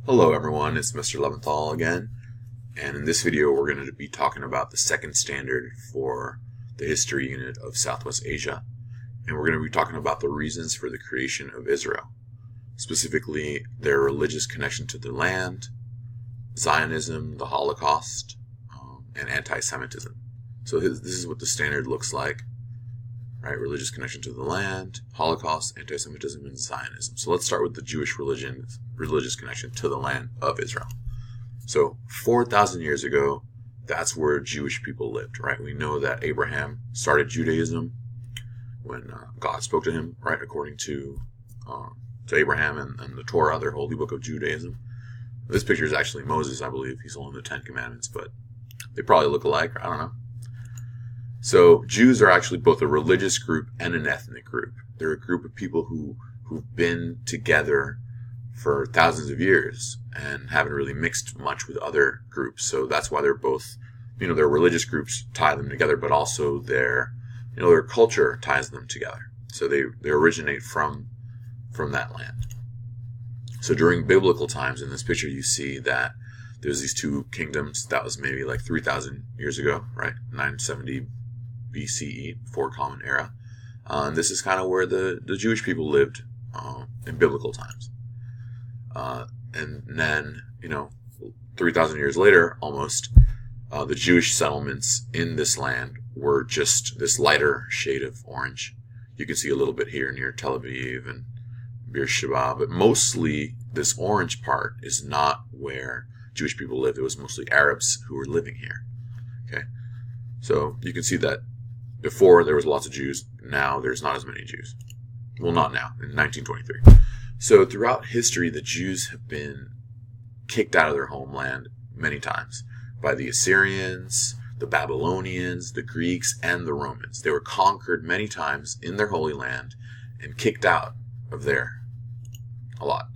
Hello everyone, it's Mr. Leventhal again, and in this video we're going to be talking about the second standard for the history unit of Southwest Asia, and we're going to be talking about the reasons for the creation of Israel, specifically their religious connection to the land, Zionism, the Holocaust, and anti-Semitism. So this is what the standard looks like, right? Religious connection to the land, Holocaust, anti-Semitism, and Zionism. So let's start with the Jewish religious connection to the land of Israel. So 4,000 years ago, that's where Jewish people lived, right? We know that Abraham started Judaism when God spoke to him, right? According to Abraham and the Torah, their holy book of Judaism. This picture is actually Moses, I believe. He's holding the Ten Commandments, but they probably look alike. I don't know. So Jews are actually both a religious group and an ethnic group. They're a group of people who've been together for thousands of years and haven't really mixed much with other groups. So that's why they're both, their religious groups tie them together, but also their culture ties them together. So they originate from that land. So during biblical times, in this picture, you see that there's these two kingdoms. That was maybe like 3,000 years ago, right? 970 BCE, before Common Era. And this is kind of where the Jewish people lived in biblical times. And then, 3,000 years later, almost, the Jewish settlements in this land were just this lighter shade of orange. You can see a little bit here near Tel Aviv and Beersheba, but mostly this orange part is not where Jewish people lived. It was mostly Arabs who were living here. Okay, so you can see that before there was lots of Jews. Now there's not as many Jews. Well, not now, in 1923. So throughout history, the Jews have been kicked out of their homeland many times by the Assyrians, the Babylonians, the Greeks, and the Romans. They were conquered many times in their Holy Land and kicked out of there a lot.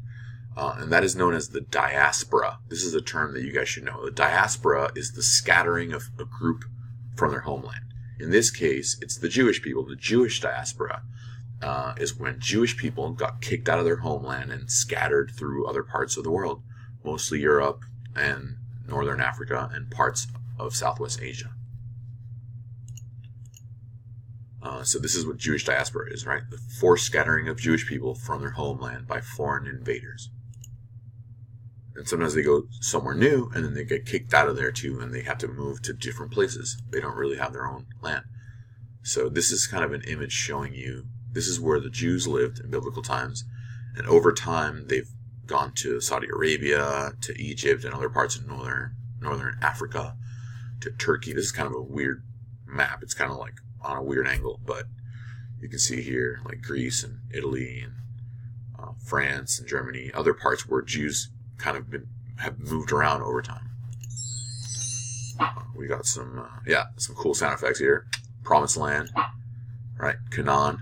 And that is known as the diaspora. This is a term that you guys should know. The diaspora is the scattering of a group from their homeland. In this case, it's the Jewish people. The Jewish diaspora is when Jewish people got kicked out of their homeland and scattered through other parts of the world, mostly Europe and Northern Africa and parts of Southwest Asia. So this is what Jewish diaspora is, right? The forced scattering of Jewish people from their homeland by foreign invaders. And sometimes they go somewhere new, and then they get kicked out of there too, and they have to move to different places. They don't really have their own land. So this is kind of an image showing you this is where the Jews lived in biblical times. And over time, they've gone to Saudi Arabia, to Egypt, and other parts of northern Africa, to Turkey. This is kind of a weird map. It's kind of like on a weird angle, but you can see here like Greece and Italy and France and Germany, other parts where Jews kind of have moved around over time. We got some cool sound effects here. Promised Land, right? Canaan,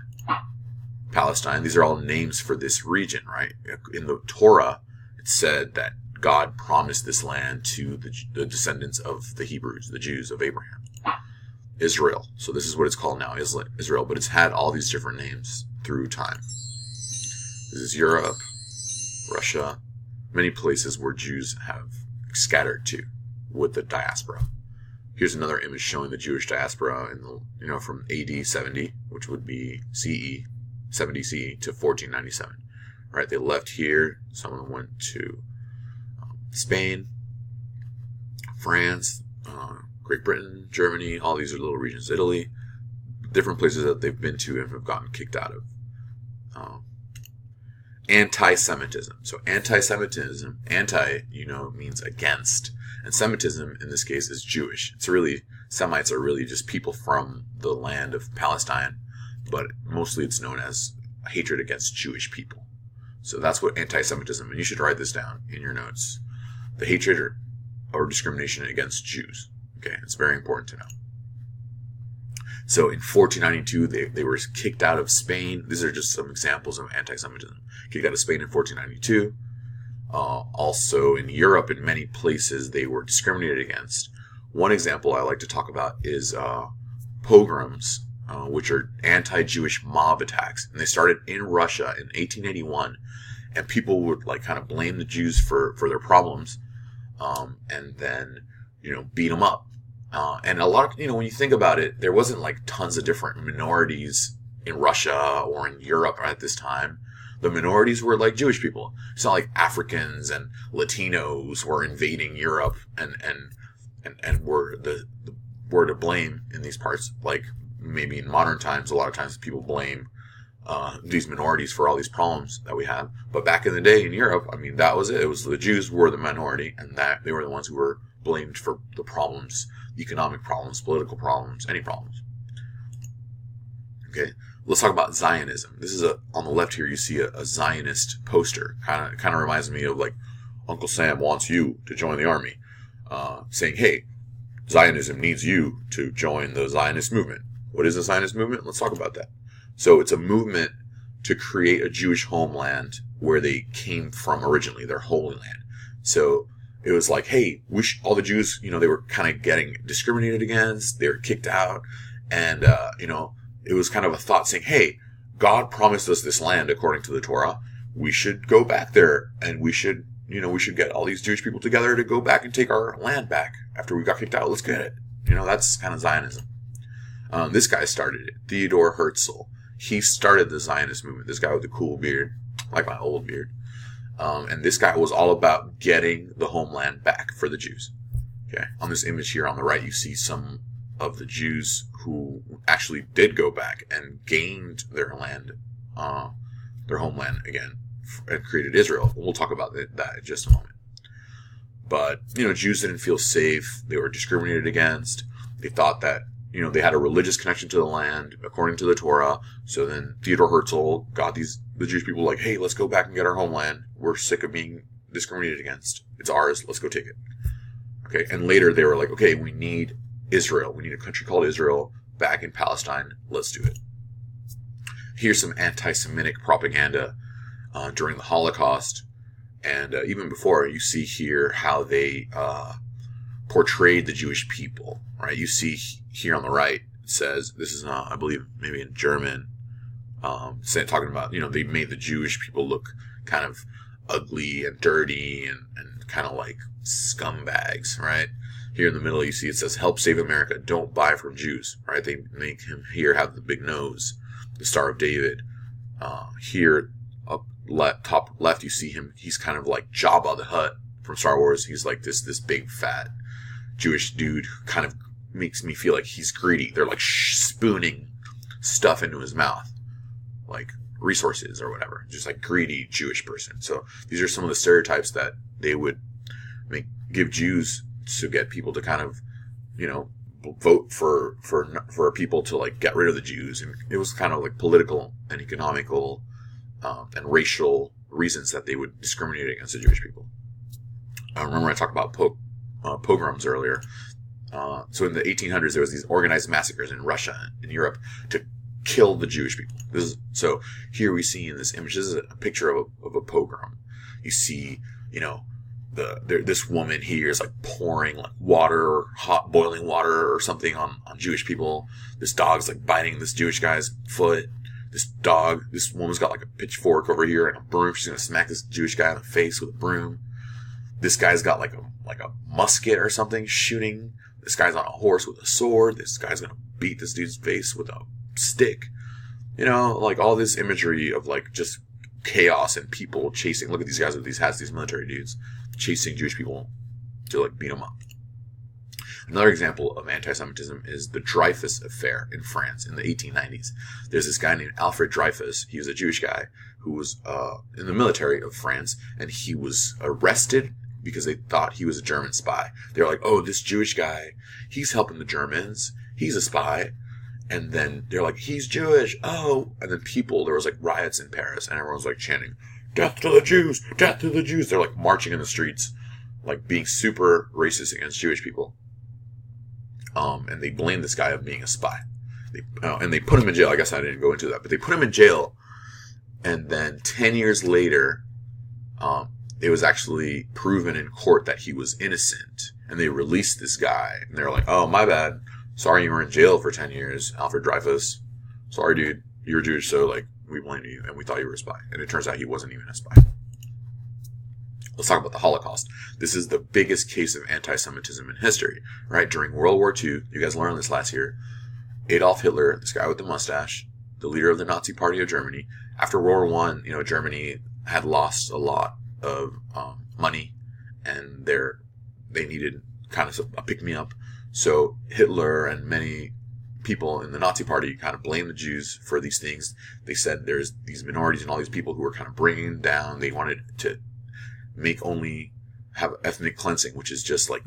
Palestine. These are all names for this region, right? In the Torah, it said that God promised this land to the descendants of the Hebrews, the Jews of Abraham. Israel. So this is what it's called now, Israel, but it's had all these different names through time. This is Europe, Russia, many places where Jews have scattered to with the diaspora. Here's another image showing the Jewish diaspora in the, from AD 70, which would be CE, 70 CE to 1497. Right? They left here. Some of them went to Spain, France, Great Britain, Germany, all these are little regions, Italy, different places that they've been to and have gotten kicked out of. Anti-Semitism. So anti-Semitism, means against, and Semitism in this case is Jewish. Semites are really just people from the land of Palestine, but mostly it's known as hatred against Jewish people. So that's what anti-Semitism, and you should write this down in your notes. The hatred or discrimination against Jews. Okay, it's very important to know. So in 1492, they were kicked out of Spain. These are just some examples of anti-Semitism. Kicked out of Spain in 1492. Also in Europe, in many places, they were discriminated against. One example I like to talk about is pogroms, which are anti-Jewish mob attacks. And they started in Russia in 1881 and people would like kind of blame the Jews for their problems, and then beat them up. And a lot of, when you think about it, there wasn't like tons of different minorities in Russia or in Europe at this time. The minorities were like Jewish people. It's not like Africans and Latinos were invading Europe and were to blame in these parts. Like maybe in modern times, a lot of times people blame these minorities for all these problems that we have. But back in the day in Europe, I mean, that was it. It was the Jews were the minority, and that they were the ones who were blamed for the problems, economic problems, political problems, any problems. Okay, let's talk about Zionism. This is on the left here. You see a Zionist poster. Kind of reminds me of like Uncle Sam wants you to join the army, saying, "Hey, Zionism needs you to join the Zionist movement." What is the Zionist movement? Let's talk about that. So it's a movement to create a Jewish homeland where they came from originally, their Holy Land. So it was like, hey, all the Jews, they were kind of getting discriminated against. They were kicked out. And, it was kind of a thought saying, hey, God promised us this land according to the Torah. We should go back there, and we should get all these Jewish people together to go back and take our land back after we got kicked out. Let's get it. That's kind of Zionism. This guy started it, Theodor Herzl. He started the Zionist movement. This guy with the cool beard, like my old beard. And this guy was all about getting the homeland back for the Jews. Okay. On this image here on the right, you see some of the Jews who actually did go back and gained their land, their homeland again, and created Israel. We'll talk about that in just a moment. But, Jews didn't feel safe. They were discriminated against. They thought that, they had a religious connection to the land according to the Torah. So then Theodor Herzl got the Jewish people like, hey, let's go back and get our homeland. We're sick of being discriminated against. It's ours. Let's go take it. Okay. And later they were like, okay, we need Israel. We need a country called Israel back in Palestine. Let's do it. Here's some anti-Semitic propaganda during the Holocaust. And even before, you see here how they portrayed the Jewish people, right? You see here on the right, it says, this is I believe maybe in German, talking about, they made the Jewish people look kind of ugly and dirty and kind of like scumbags, right? Here in the middle, you see it says, help save America, don't buy from Jews, right? They make him here have the big nose, the Star of David. Here, up top left, you see him, he's kind of like Jabba the Hutt from Star Wars. He's like this big fat Jewish dude who kind of makes me feel like he's greedy. They're like spooning stuff into his mouth, like resources or whatever, just like greedy Jewish person. So these are some of the stereotypes that they would give Jews to get people to kind of, vote for people to like get rid of the Jews. And it was kind of like political and economical and racial reasons that they would discriminate against the Jewish people. Remember I talked about pogroms earlier. So in the 1800s, there was these organized massacres in Russia and Europe to kill the Jewish people. So here we see in this image, this is a picture of a pogrom. You see, this woman here is like pouring like water, hot boiling water or something on Jewish people. This dog's like biting this Jewish guy's foot. This woman's got like a pitchfork over here and a broom. She's going to smack this Jewish guy in the face with a broom. This guy's got like a musket or something shooting. This guy's on a horse with a sword. This guy's going to beat this dude's face with a stick. Like all this imagery of like just chaos and people chasing. Look at these guys with these hats, these military dudes chasing Jewish people to like beat them up. Another example of anti-Semitism is the Dreyfus Affair in France in the 1890s. There's this guy named Alfred Dreyfus. He was a Jewish guy who was in the military of France, and he was arrested because they thought he was a German spy. They were like, oh, this Jewish guy, he's helping the Germans. He's a spy. And then they're like, he's Jewish. Oh. And then there was like riots in Paris, and everyone was like chanting, death to the Jews, death to the Jews. They're like marching in the streets, like being super racist against Jewish people. And they blamed this guy of being a spy. And they put him in jail. I guess I didn't go into that, but they put him in jail. And then 10 years later, it was actually proven in court that he was innocent. And they released this guy. And they were like, oh, my bad. Sorry you were in jail for 10 years, Alfred Dreyfus. Sorry, dude. You were Jewish, so like we blamed you and we thought you were a spy. And it turns out he wasn't even a spy. Let's talk about the Holocaust. This is the biggest case of anti-Semitism in history, right? During World War II, you guys learned this last year, Adolf Hitler, this guy with the mustache, the leader of the Nazi Party of Germany, after World War I, Germany had lost a lot of money, and they needed kind of a pick-me-up. So Hitler and many people in the Nazi Party kind of blamed the Jews for these things. They said there's these minorities and all these people who were kind of bringing down. They wanted to have ethnic cleansing, which is just like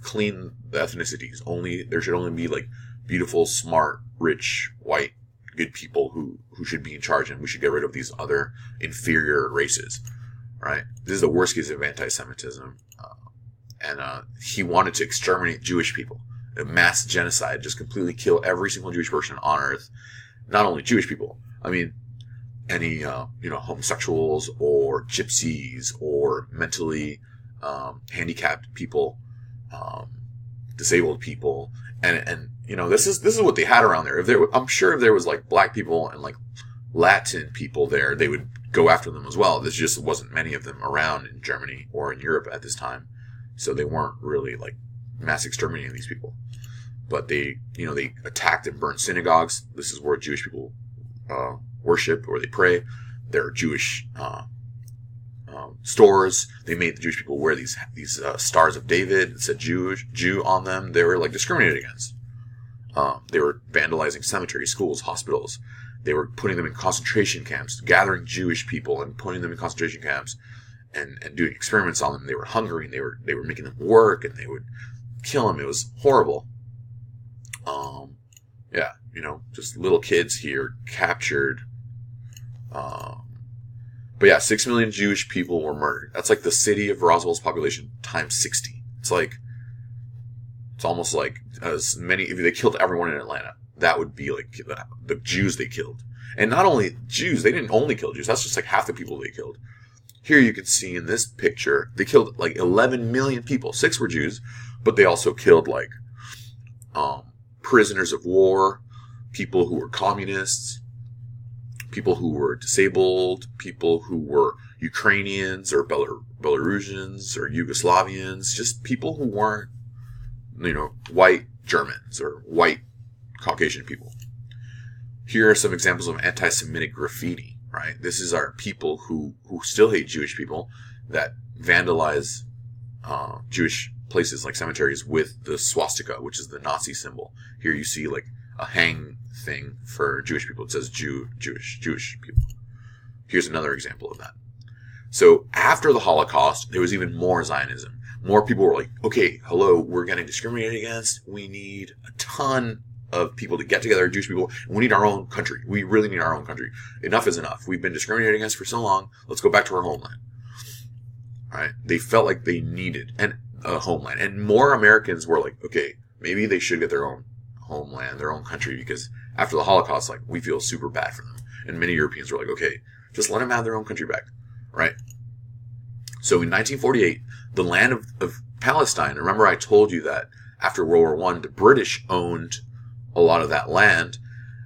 clean the ethnicities. There should only be like beautiful, smart, rich, white, good people who should be in charge, and we should get rid of these other inferior races, right? This is the worst case of anti-Semitism. And he wanted to exterminate Jewish people. A mass genocide, just completely kill every single Jewish person on earth. Not only Jewish people. I mean, any, homosexuals or gypsies or mentally handicapped people, disabled people. And this is what they had around there. I'm sure if there was like black people and like Latin people there, they would go after them as well. There just wasn't many of them around in Germany or in Europe at this time. So they weren't really like mass exterminating these people. But they attacked and burned synagogues. This is where Jewish people worship or they pray. There are Jewish stores. They made the Jewish people wear these stars of David. It said Jew on them. They were like discriminated against. They were vandalizing cemeteries, schools, hospitals. They were putting them in concentration camps, gathering Jewish people and putting them in concentration camps and doing experiments on them. They were hungry and they were making them work and they would kill them. It was horrible. Just little kids here captured. But yeah, 6 million Jewish people were murdered. That's like the city of Roswell's population times 60. It's almost like as many, if they killed everyone in Atlanta, that would be like the Jews they killed. And not only Jews, they didn't only kill Jews. That's just like half the people they killed. Here you can see in this picture, they killed like 11 million people. 6 were Jews, but they also killed like prisoners of war, people who were communists, people who were disabled, people who were Ukrainians or Belarusians or Yugoslavians, just people who weren't, white Germans or white Caucasian people. Here are some examples of anti-Semitic graffiti, right? This is our people who still hate Jewish people that vandalize Jewish places like cemeteries with the swastika, which is the Nazi symbol. Here you see like a hang thing for Jewish people. It says Jewish people. Here's another example of that. So after the Holocaust, there was even more Zionism. More people were like, okay, hello, we're getting discriminated against. We need a ton of people to get together, Jewish people. And we need our own country. We really need our own country. Enough is enough. We've been discriminated against for so long. Let's go back to our homeland. All right? They felt like they needed a homeland. And more Americans were like, okay, maybe they should get their own homeland, their own country, because after the Holocaust, like, we feel super bad for them. And many Europeans were like, okay, just let them have their own country back. Right? So in 1948, the land of Palestine, remember I told you that after World War I, the British owned a lot of that land,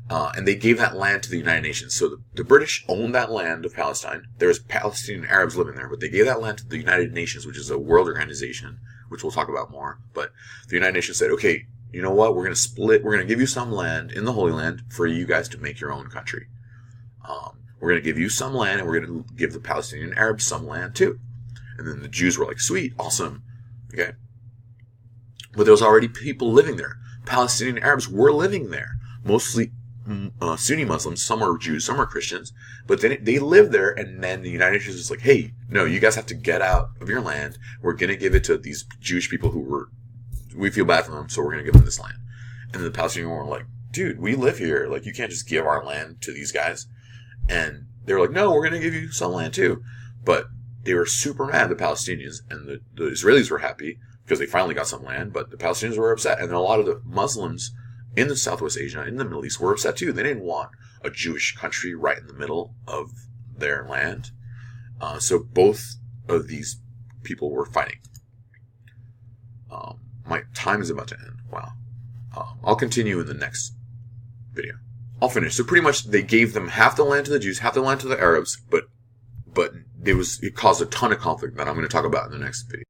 and they gave that land to the United Nations. So the British owned that land of Palestine. There's Palestinian Arabs living there, but they gave that land to the United Nations, which is a world organization, which we'll talk about more. But the United Nations said, okay, you know what? We're going to split. We're going to give you some land in the Holy Land for you guys to make your own country. We're going to give you some land, and we're going to give the Palestinian Arabs some land too. And then the Jews were like, sweet, awesome. Okay. But there was already people living there. Palestinian Arabs were living there. Mostly Sunni Muslims. Some are Jews, some are Christians. But then they lived there, and then the United Nations was like, hey, no, you guys have to get out of your land. We're going to give it to these Jewish people we feel bad for them, so we're going to give them this land. And then the Palestinians were like, dude, we live here. Like, you can't just give our land to these guys. And they were like, no, we're going to give you some land too. But they were super mad, the Palestinians, and the Israelis were happy because they finally got some land, but the Palestinians were upset. And then a lot of the Muslims in the Southwest Asia, in the Middle East, were upset too. They didn't want a Jewish country right in the middle of their land. So both of these people were fighting. My time is about to end. Wow. I'll continue in the next video. I'll finish. So pretty much they gave them half the land to the Jews, half the land to the Arabs, but it caused a ton of conflict that I'm going to talk about in the next video.